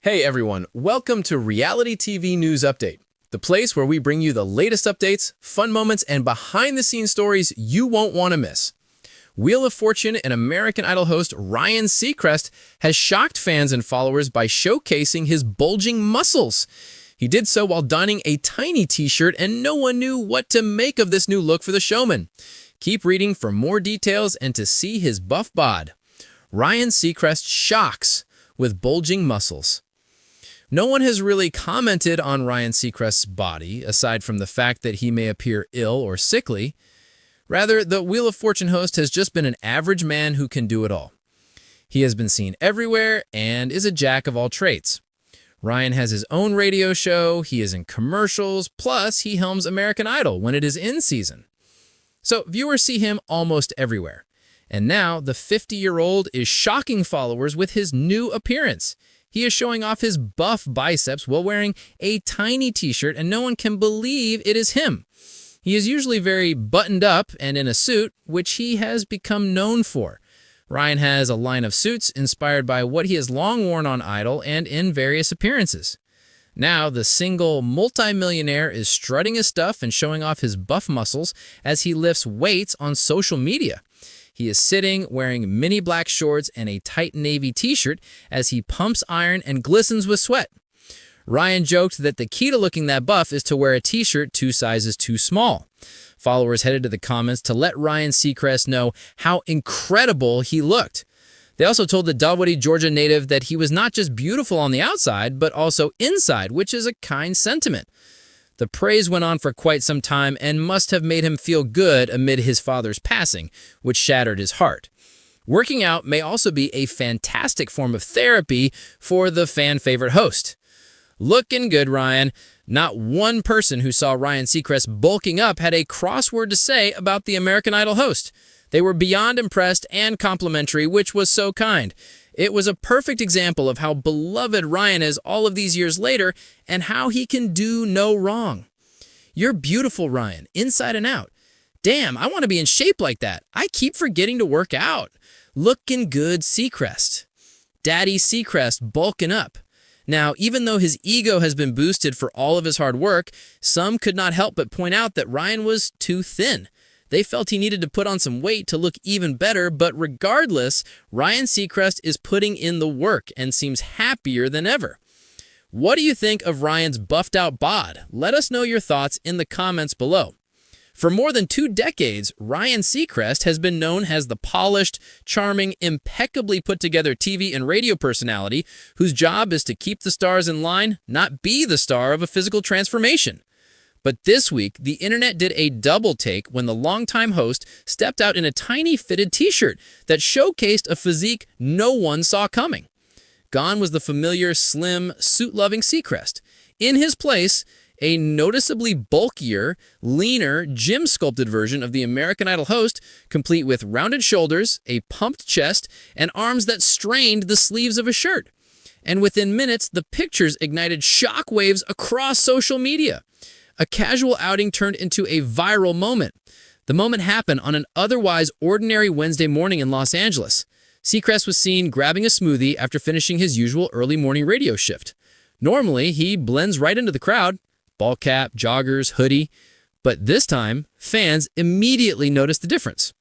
Hey everyone, welcome to Reality TV News Update, the place where we bring you the latest updates, fun moments, and behind-the-scenes stories you won't want to miss. Wheel of Fortune and American Idol host Ryan Seacrest has shocked fans and followers by showcasing his bulging muscles. He did so while donning a tiny t-shirt, and no one knew what to make of this new look for the showman. Keep reading for more details and to see his buff bod. Ryan Seacrest shocks with bulging muscles. No one has really commented on Ryan Seacrest's body, aside from the fact that he may appear ill or sickly. Rather, the Wheel of Fortune host has just been an average man who can do it all. He has been seen everywhere and is a jack of all trades. Ryan has his own radio show, he is in commercials, plus he helms American Idol when it is in season. So viewers see him almost everywhere. And now the 50-year-old is shocking followers with his new appearance. He is showing off his buff biceps while wearing a tiny t-shirt, and no one can believe it is him. He is usually very buttoned up and in a suit, which he has become known for. Ryan has a line of suits inspired by what he has long worn on Idol and in various appearances. Now, the single multimillionaire is strutting his stuff and showing off his buff muscles as he lifts weights on social media. He is sitting, wearing mini black shorts and a tight navy t-shirt as he pumps iron and glistens with sweat. Ryan joked that the key to looking that buff is to wear a t-shirt 2 sizes too small. Followers headed to the comments to let Ryan Seacrest know how incredible he looked. They also told the Dalwoody, Georgia native that he was not just beautiful on the outside, but also inside, which is a kind sentiment. The praise went on for quite some time and must have made him feel good amid his father's passing, which shattered his heart. Working out may also be a fantastic form of therapy for the fan-favorite host. Looking good, Ryan. Not one person who saw Ryan Seacrest bulking up had a crossword to say about the American Idol host. They were beyond impressed and complimentary, which was so kind. It was a perfect example of how beloved Ryan is all of these years later and how he can do no wrong. You're beautiful, Ryan, inside and out. Damn, I want to be in shape like that. I keep forgetting to work out. Looking good, Seacrest. Daddy Seacrest bulking up. Now, even though his ego has been boosted for all of his hard work, some could not help but point out that Ryan was too thin. They felt he needed to put on some weight to look even better, but regardless, Ryan Seacrest is putting in the work and seems happier than ever. What do you think of Ryan's buffed out bod? Let us know your thoughts in the comments below. For more than 2 decades, Ryan Seacrest has been known as the polished, charming, impeccably put together TV and radio personality whose job is to keep the stars in line, not be the star of a physical transformation. But this week, the internet did a double take when the longtime host stepped out in a tiny fitted t-shirt that showcased a physique no one saw coming. Gone was the familiar, slim, suit-loving Seacrest. In his place, a noticeably bulkier, leaner, gym-sculpted version of the American Idol host, complete with rounded shoulders, a pumped chest, and arms that strained the sleeves of a shirt. And within minutes, the pictures ignited shockwaves across social media. A casual outing turned into a viral moment. The moment happened on an otherwise ordinary Wednesday morning in Los Angeles. Seacrest was seen grabbing a smoothie after finishing his usual early morning radio shift. Normally, he blends right into the crowd, ball cap, joggers, hoodie. But this time, fans immediately noticed the difference.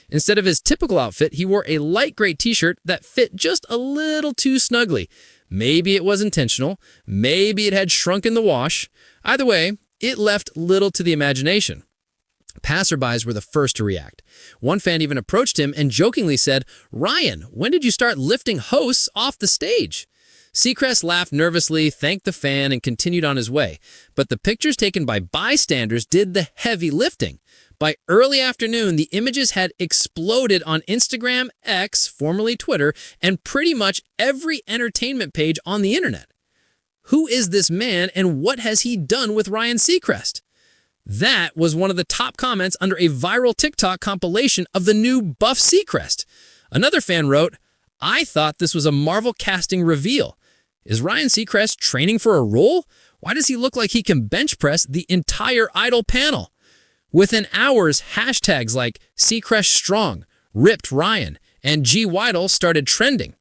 Instead of his typical outfit, he wore a light gray t-shirt that fit just a little too snugly. Maybe it was intentional, maybe it had shrunk in the wash. Either way, it left little to the imagination. Passerbys were the first to react. One fan even approached him and jokingly said, "Ryan, when did you start lifting hosts off the stage?" Seacrest laughed nervously, thanked the fan, and continued on his way. But the pictures taken by bystanders did the heavy lifting. By early afternoon, the images had exploded on Instagram, X, formerly Twitter, and pretty much every entertainment page on the internet. Who is this man and what has he done with Ryan Seacrest? That was one of the top comments under a viral TikTok compilation of the new buff Seacrest. Another fan wrote, "I thought this was a Marvel casting reveal. Is Ryan Seacrest training for a role? Why does he look like he can bench press the entire Idol panel?" Within hours, hashtags like Seacrest Strong, Ripped Ryan, and G Weidel started trending.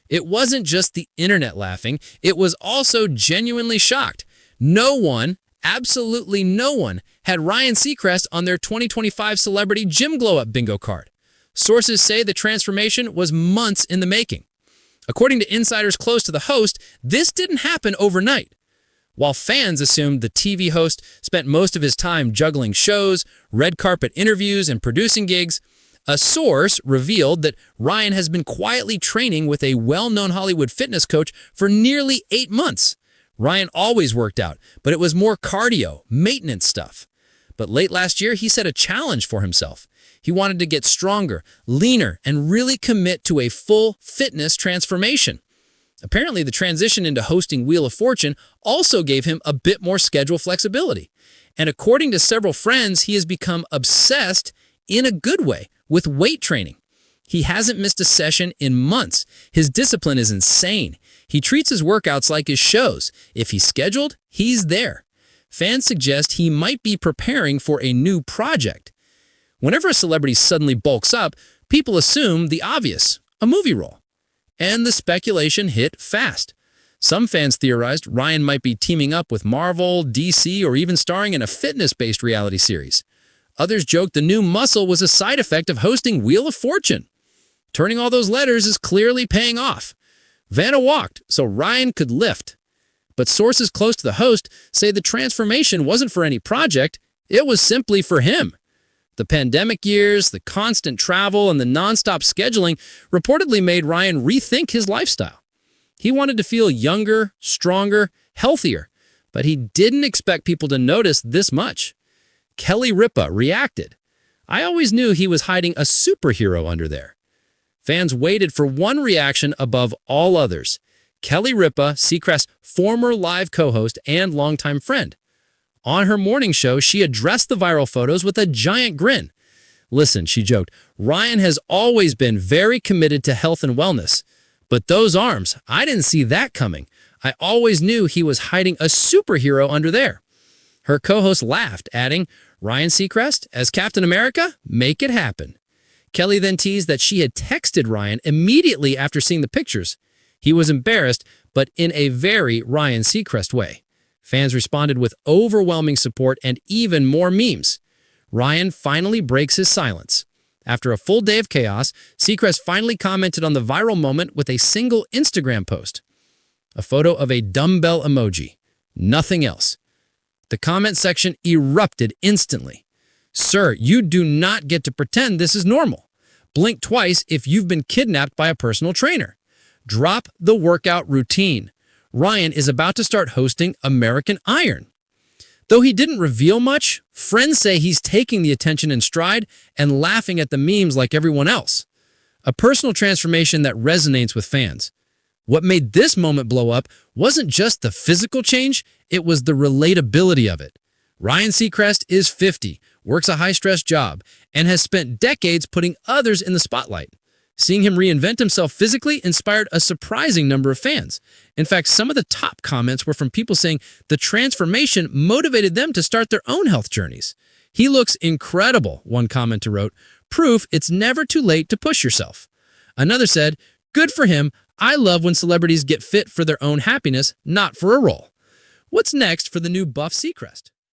It wasn't just the internet laughing, it was also genuinely shocked. No one, absolutely no one, had Ryan Seacrest on their 2025 Celebrity Gym Glow Up bingo card. Sources say the transformation was months in the making. According to insiders close to the host, this didn't happen overnight. While fans assumed the TV host spent most of his time juggling shows, red carpet interviews, and producing gigs, a source revealed that Ryan has been quietly training with a well-known Hollywood fitness coach for nearly 8 months. Ryan always worked out, but it was more cardio, maintenance stuff. But late last year, he set a challenge for himself. He wanted to get stronger, leaner, and really commit to a full fitness transformation. Apparently, the transition into hosting Wheel of Fortune also gave him a bit more schedule flexibility. And according to several friends, he has become obsessed, in a good way, with weight training. He hasn't missed a session in months. His discipline is insane. He treats his workouts like his shows. If he's scheduled, he's there. Fans suggest he might be preparing for a new project. Whenever a celebrity suddenly bulks up, people assume the obvious, a movie role. And the speculation hit fast. Some fans theorized Ryan might be teaming up with Marvel, DC, or even starring in a fitness-based reality series. Others joked the new muscle was a side effect of hosting Wheel of Fortune. Turning all those letters is clearly paying off. Vanna walked so Ryan could lift. But sources close to the host say the transformation wasn't for any project, it was simply for him. The pandemic years, the constant travel, and the nonstop scheduling reportedly made Ryan rethink his lifestyle. He wanted to feel younger, stronger, healthier, but he didn't expect people to notice this much. Kelly Ripa reacted. "I always knew he was hiding a superhero under there." Fans waited for one reaction above all others. Kelly Ripa, Seacrest's former live co-host and longtime friend. On her morning show, she addressed the viral photos with a giant grin. "Listen," she joked, "Ryan has always been very committed to health and wellness. But those arms, I didn't see that coming. I always knew he was hiding a superhero under there." Her co-host laughed, adding, "Ryan Seacrest, as Captain America, make it happen." Kelly then teased that she had texted Ryan immediately after seeing the pictures. He was embarrassed, but in a very Ryan Seacrest way. Fans responded with overwhelming support and even more memes. Ryan finally breaks his silence. After a full day of chaos, Seacrest finally commented on the viral moment with a single Instagram post. A photo of a dumbbell emoji. Nothing else. The comment section erupted instantly. "Sir, you do not get to pretend this is normal. Blink twice if you've been kidnapped by a personal trainer. Drop the workout routine. Ryan is about to start hosting American Iron." Though he didn't reveal much, friends say he's taking the attention in stride and laughing at the memes like everyone else. A personal transformation that resonates with fans. What made this moment blow up wasn't just the physical change, it was the relatability of it. Ryan Seacrest is 50, works a high-stress job, and has spent decades putting others in the spotlight. Seeing him reinvent himself physically inspired a surprising number of fans. In fact, some of the top comments were from people saying the transformation motivated them to start their own health journeys. "He looks incredible," one commenter wrote, "proof it's never too late to push yourself." Another said, "Good for him. I love when celebrities get fit for their own happiness, not for a role." What's next for the new buff Seacrest?